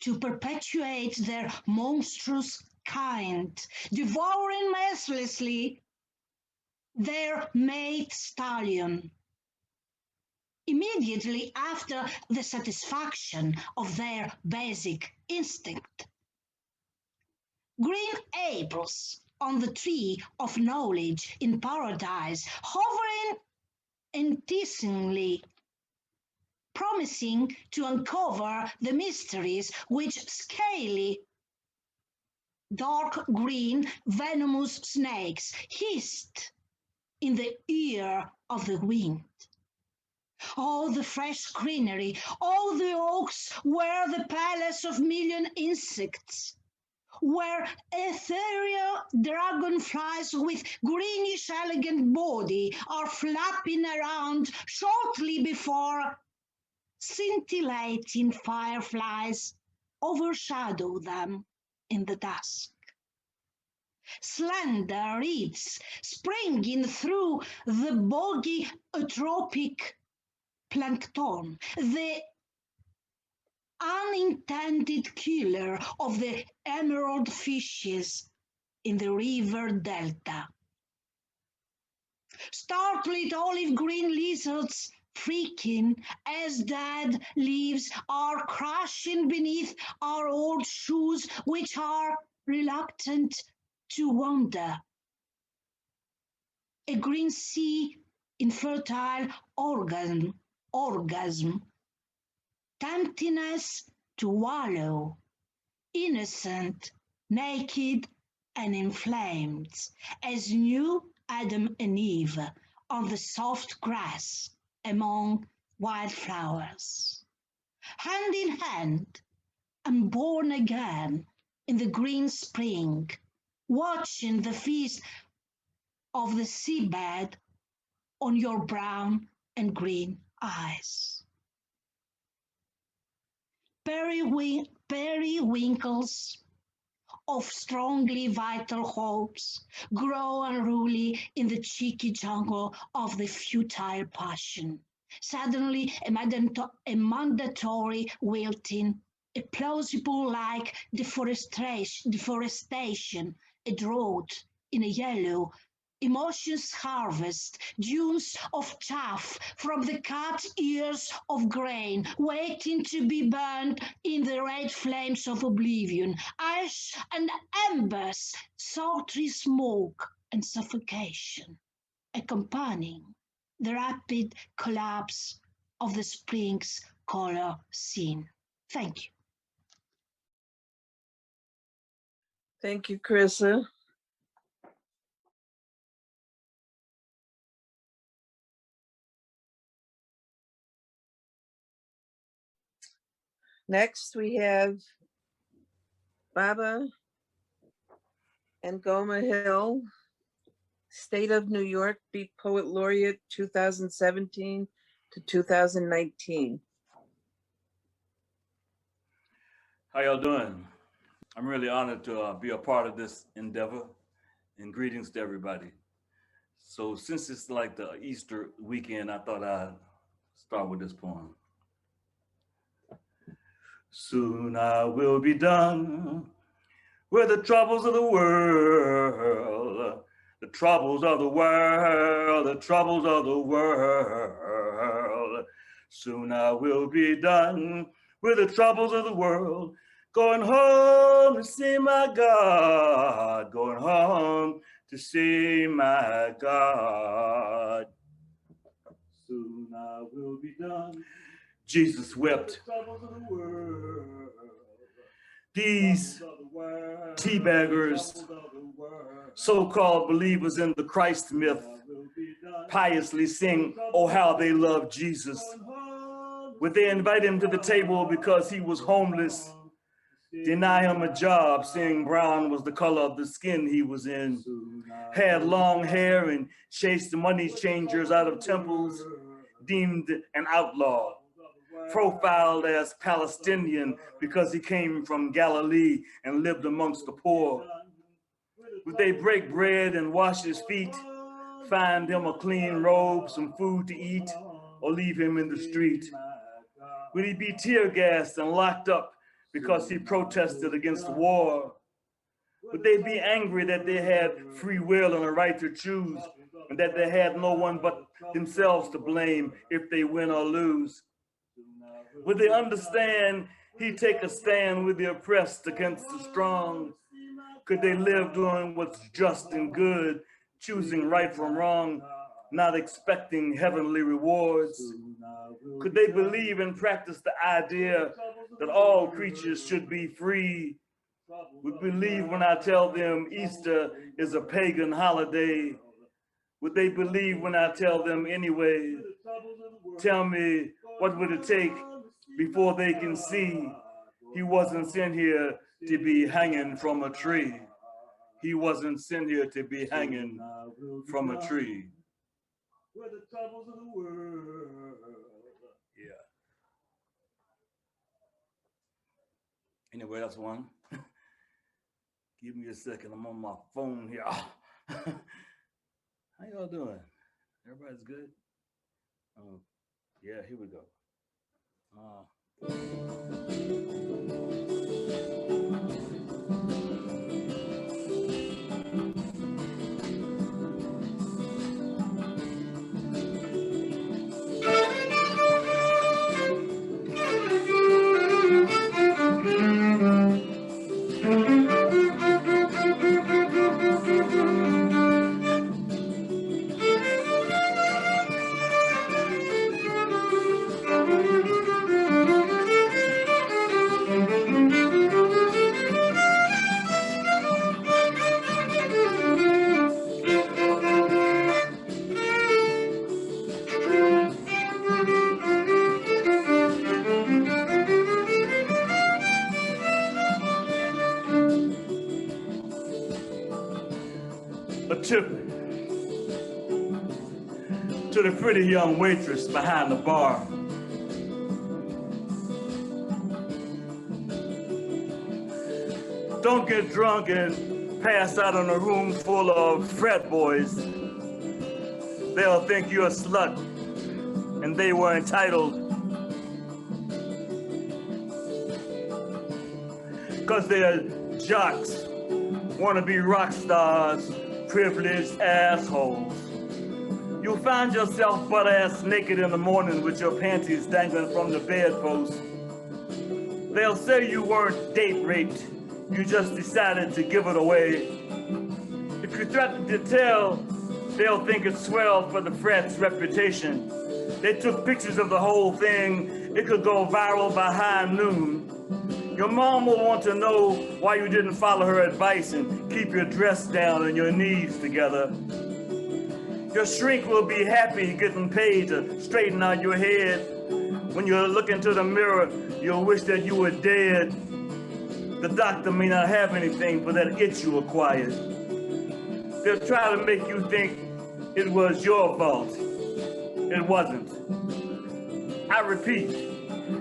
to perpetuate their monstrous kind, devouring mercilessly their mate stallion. Immediately after the satisfaction of their basic instinct. Green apples on the tree of knowledge in paradise, hovering enticingly, promising to uncover the mysteries which scaly, dark green, venomous snakes hissed in the ear of the wind. All the fresh greenery, all the oaks were the palace of million insects, where ethereal dragonflies with greenish elegant body are flapping around shortly before scintillating fireflies overshadow them in the dusk. Slender reeds springing through the boggy eutropic plankton, the unintended killer of the emerald fishes in the river delta. Startled olive green lizards freaking as dead leaves are crashing beneath our old shoes, which are reluctant to wander. A green sea in fertile orgasm, tempting us to wallow, innocent, naked, and inflamed, as new Adam and Eve on the soft grass among wildflowers. Hand in hand, and born again in the green spring, watching the feast of the seabed on your brown and green eyes. Periwinkles of strongly vital hopes grow unruly in the cheeky jungle of the futile passion. Suddenly, a mandatory wilting, a plausible like deforestation, a drought in a yellow, emotions harvest, dunes of chaff from the cut ears of grain, waiting to be burned in the red flames of oblivion, ash and embers, sultry smoke and suffocation, accompanying the rapid collapse of the spring's color scene. Thank you. Thank you, Chryssa. Next, we have Baba and Ngoma Hill, State of New York Beat Poet Laureate 2017 to 2019. How y'all doing? I'm really honored to be a part of this endeavor, and greetings to everybody. So since it's like the Easter weekend, I thought I'd start with this poem. Soon I will be done with the troubles of the world, the troubles of the world, the troubles of the world. Soon I will be done with the troubles of the world, going home to see my God, going home to see my God. Soon I will be done. Jesus wept. These teabaggers, so-called believers in the Christ myth, piously sing, oh, how they love Jesus. Would they invite him to the table because he was homeless, deny him a job, seeing brown was the color of the skin he was in, had long hair and chased money changers out of temples, deemed an outlaw, profiled as Palestinian because he came from Galilee and lived amongst the poor? Would they break bread and wash his feet, find him a clean robe, some food to eat, or leave him in the street? Would he be tear gassed and locked up because he protested against war? Would they be angry that they had free will and a right to choose, and that they had no one but themselves to blame if they win or lose? Would they understand he'd take a stand with the oppressed against the strong? Could they live doing what's just and good, choosing right from wrong, not expecting heavenly rewards? Could they believe and practice the idea that all creatures should be free? Would believe when I tell them Easter is a pagan holiday? Would they believe when I tell them anyway? Tell me, what would it take before they can see he wasn't sent here to be hanging from a tree? He wasn't sent here to be hanging from a tree. Where the troubles of the world. Yeah. Anybody else one? Give me a second. I'm on my phone here. How y'all doing? Everybody's good? Yeah, here we go. A tip to the pretty young waitress behind the bar. Don't get drunk and pass out in a room full of frat boys. They'll think you're a slut and they were entitled. Because they're jocks, wanna be rock stars, privileged assholes. You'll find yourself butt-ass naked in the morning with your panties dangling from the bedpost. They'll say you weren't date raped, you just decided to give it away. If you threaten to tell, they'll think it's swell for the frat's reputation. They took pictures of the whole thing, it could go viral by high noon. Your mom will want to know why you didn't follow her advice and keep your dress down and your knees together. Your shrink will be happy getting paid to straighten out your head. When you look into the mirror, you'll wish that you were dead. The doctor may not have anything for that itch you acquired. They'll try to make you think it was your fault. It wasn't. I repeat,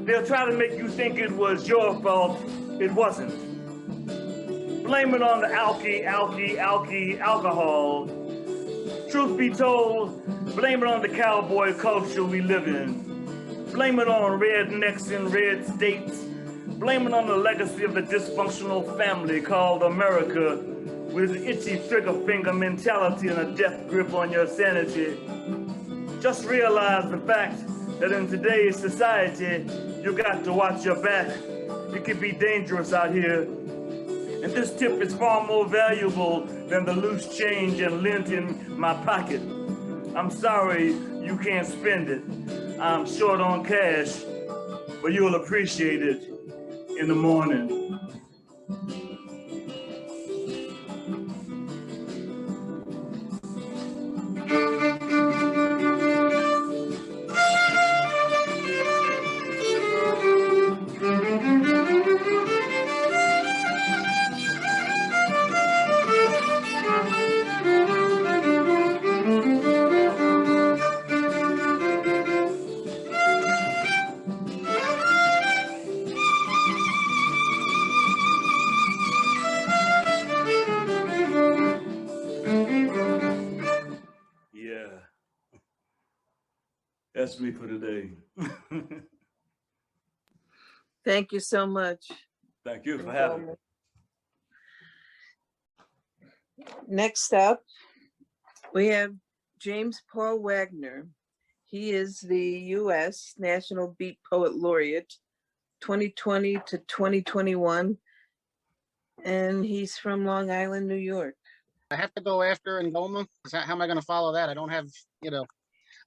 they'll try to make you think it was your fault. It wasn't. Blame it on the alcohol. Truth be told, blame it on the cowboy culture we live in. Blame it on rednecks in red states. Blame it on the legacy of the dysfunctional family called America with an itchy trigger finger mentality and a death grip on your sanity. Just realize the fact that in today's society, you got to watch your back. It can be dangerous out here. And this tip is far more valuable than the loose change and lint in my pocket. I'm sorry you can't spend it. I'm short on cash, but you'll appreciate it in the morning. That's me for today. Thank you so much. Thank you for having me. Next up, we have James Paul Wagner. He is the U.S. National Beat Poet Laureate 2020 to 2021, and he's from Long Island, New York. I have to go after Ngoma. How am I going to follow that? I don't have,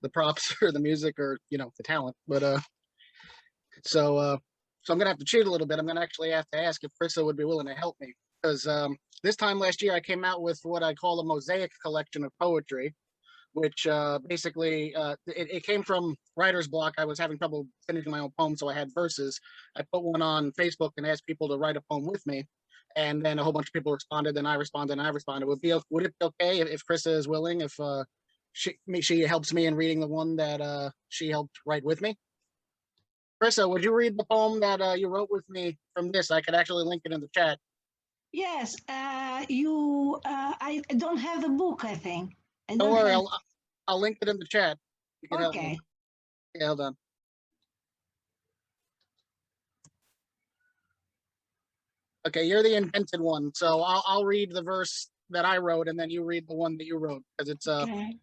the props or the music or, the talent. But so I'm going to have to cheat a little bit. I'm going to actually have to ask if Chryssa would be willing to help me. Because this time last year, I came out with what I call a mosaic collection of poetry, which basically, it came from writer's block. I was having trouble finishing my own poem, so I had verses. I put one on Facebook and asked people to write a poem with me. And then a whole bunch of people responded, then I responded, and I responded. Would it be okay if Chryssa is willing, if she helps me in reading the one that she helped write with me? Chryssa, would you read the poem that you wrote with me from this? I could actually link it in the chat. Yes, I don't have the book, I think. I Don't don't worry, have, I'll link it in the chat. You can help me. okay. Yeah, hold on. Okay, you're the invented one, so I'll read the verse that I wrote, and then you read the one that you wrote, because it's Okay.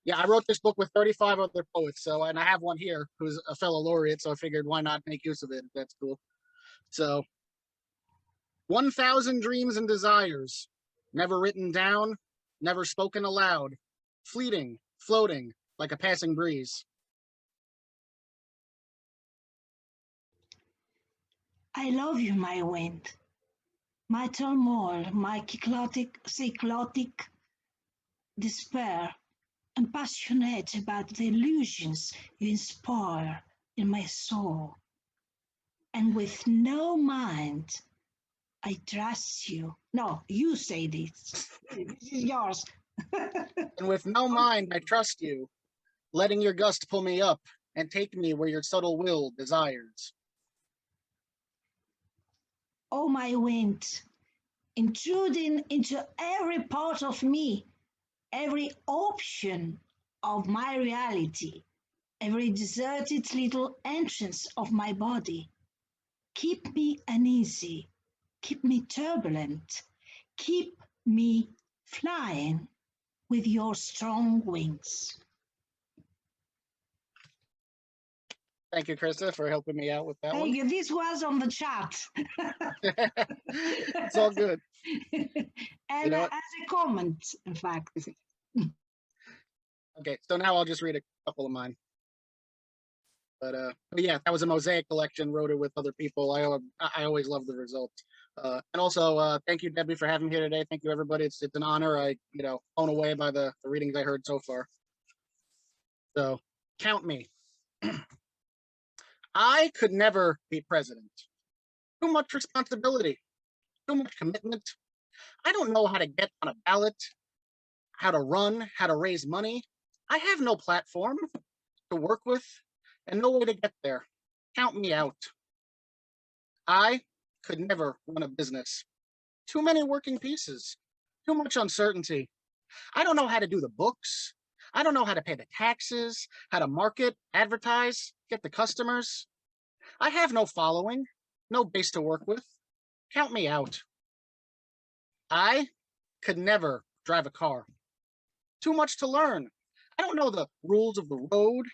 yeah, I wrote this book with 35 other poets, so, and I have one here who's a fellow laureate, so I figured why not make use of it, if that's cool. So, 1,000 dreams and desires, never written down, never spoken aloud, fleeting, floating like a passing breeze. I love you, my wind, my turmoil, my cyclotic despair. I'm passionate about the illusions you inspire in my soul. And with no mind, I trust you. No, you say this. This is yours. And with no mind, I trust you, letting your gust pull me up and take me where your subtle will desires. Oh, my wind, intruding into every part of me, every option of my reality, every deserted little entrance of my body. Keep me uneasy, keep me turbulent, keep me flying with your strong wings. Thank you, Chryssa, for helping me out with that Thank one. you. This was on the chat. It's all good. And You know what? as a comment, in fact. Okay, so now I'll just read a couple of mine. But yeah, that was a mosaic collection. Wrote it with other people. I always love the results. And also, thank you, Debbie, for having me here today. Thank you, everybody. It's an honor. Blown away by the readings I heard so far. So count me. I could never be president. Too much responsibility, too much commitment. I don't know how to get on a ballot, how to run, how to raise money. I have no platform to work with and no way to get there. Count me out. I could never run a business. Too many working pieces, too much uncertainty. I don't know how to do the books. I don't know how to pay the taxes, how to market, advertise, get the customers. I have no following, no base to work with. Count me out. I could never drive a car. Too much to learn. I don't know the rules of the road.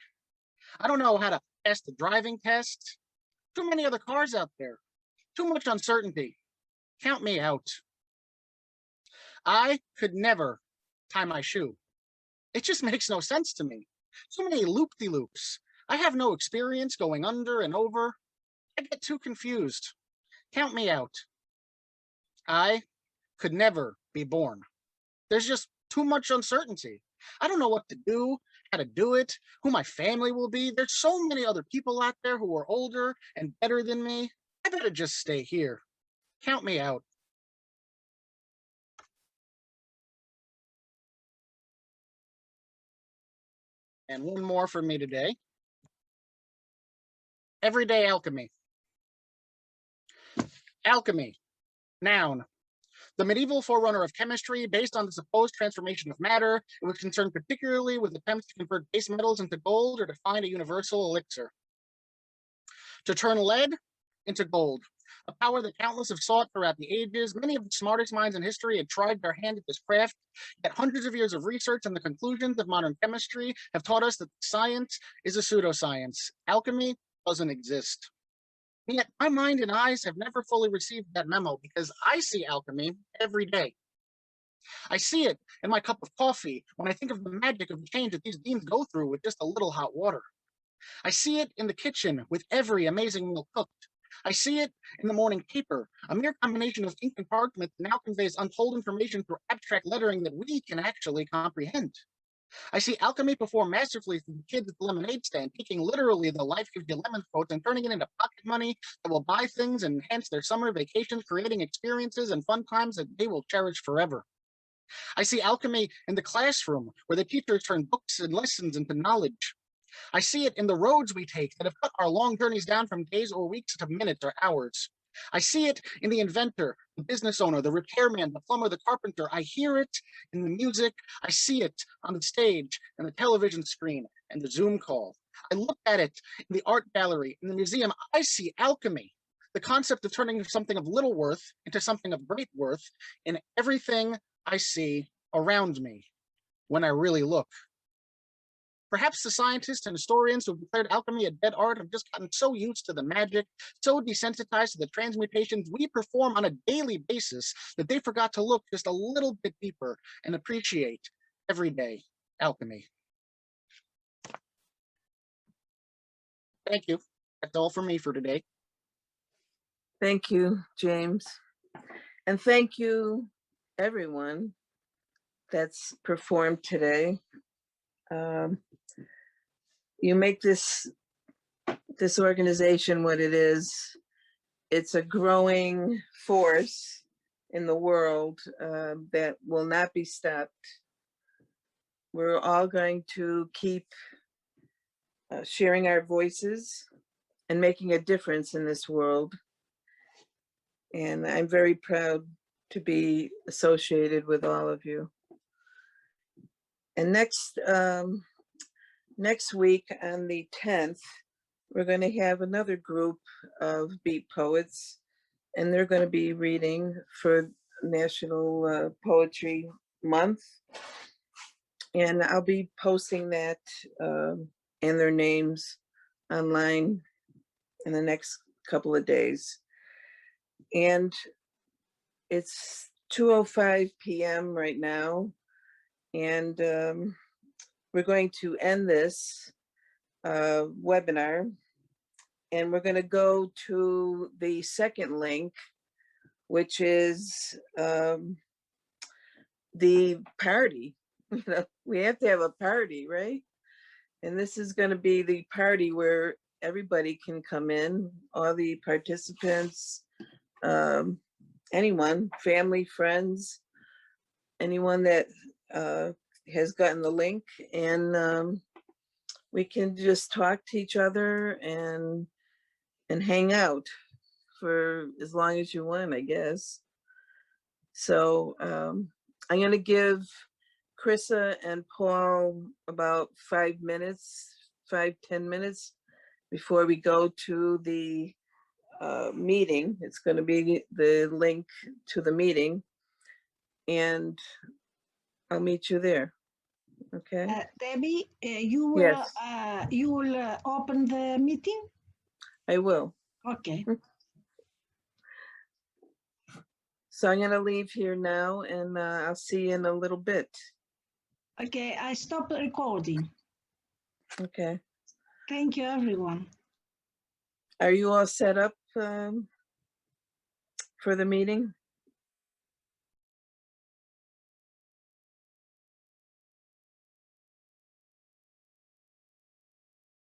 I don't know how to pass the driving test. Too many other cars out there. Too much uncertainty. Count me out. I could never tie my shoe. It just makes no sense to me. So many loop-de-loops. I have no experience going under and over. I get too confused. Count me out. I could never be born. There's just too much uncertainty. I don't know what to do, how to do it, who my family will be. There's so many other people out there who are older and better than me. I better just stay here. Count me out. And one more for me today. Everyday alchemy. Alchemy, noun. The medieval forerunner of chemistry, based on the supposed transformation of matter, it was concerned particularly with attempts to convert base metals into gold or to find a universal elixir. To turn lead into gold, a power that countless have sought throughout the ages. Many of the smartest minds in history had tried their hand at this craft, yet hundreds of years of research and the conclusions of modern chemistry have taught us that science is a pseudoscience. Alchemy doesn't exist. And yet my mind and eyes have never fully received that memo because I see alchemy every day. I see it in my cup of coffee when I think of the magic of the change that these beans go through with just a little hot water. I see it in the kitchen with every amazing meal cooked. I see it in the morning paper, a mere combination of ink and parchment that now conveys untold information through abstract lettering that we can actually comprehend. I see alchemy perform masterfully through the kids at the lemonade stand, taking literally the life gives you lemons quotes and turning it into pocket money that will buy things and enhance their summer vacations, creating experiences and fun times that they will cherish forever. I see alchemy in the classroom, where the teachers turn books and lessons into knowledge. I see it in the roads we take that have cut our long journeys down from days or weeks to minutes or hours. I see it in the inventor, the business owner, the repairman, the plumber, the carpenter. I hear it in the music. I see it on the stage and the television screen and the Zoom call. I look at it in the art gallery, in the museum. I see alchemy, the concept of turning something of little worth into something of great worth in everything I see around me when I really look. Perhaps the scientists and historians who have declared alchemy a dead art have just gotten so used to the magic, so desensitized to the transmutations we perform on a daily basis that they forgot to look just a little bit deeper and appreciate everyday alchemy. Thank you. That's all for me for today. Thank you, James. And thank you, everyone that's performed today. You make this organization what it is. It's a growing force in the world that will not be stopped. We're all going to keep sharing our voices and making a difference in this world. And I'm very proud to be associated with all of you. And next week on the 10th, we're going to have another group of beat poets, and they're going to be reading for National Poetry Month. And I'll be posting that and their names online in the next couple of days. And it's 2:05 p.m. right now, and we're going to end this webinar, and we're going to go to the second link, which is the party. You know, we have to have a party, right? And this is going to be the party where everybody can come in, all the participants, anyone, family, friends, anyone that has gotten the link, and we can just talk to each other and hang out for as long as you want, I guess. So I'm going to give Chryssa and Paul about 5 minutes, 5-10 minutes before we go to the meeting. It's going to be the link to the meeting, and I'll meet you there. Okay. Debbie, you will Yes. open the meeting? I will. Okay. So I'm going to leave here now, and I'll see you in a little bit. Okay, I stop the recording. Okay. Thank you, everyone. Are you all set up for the meeting?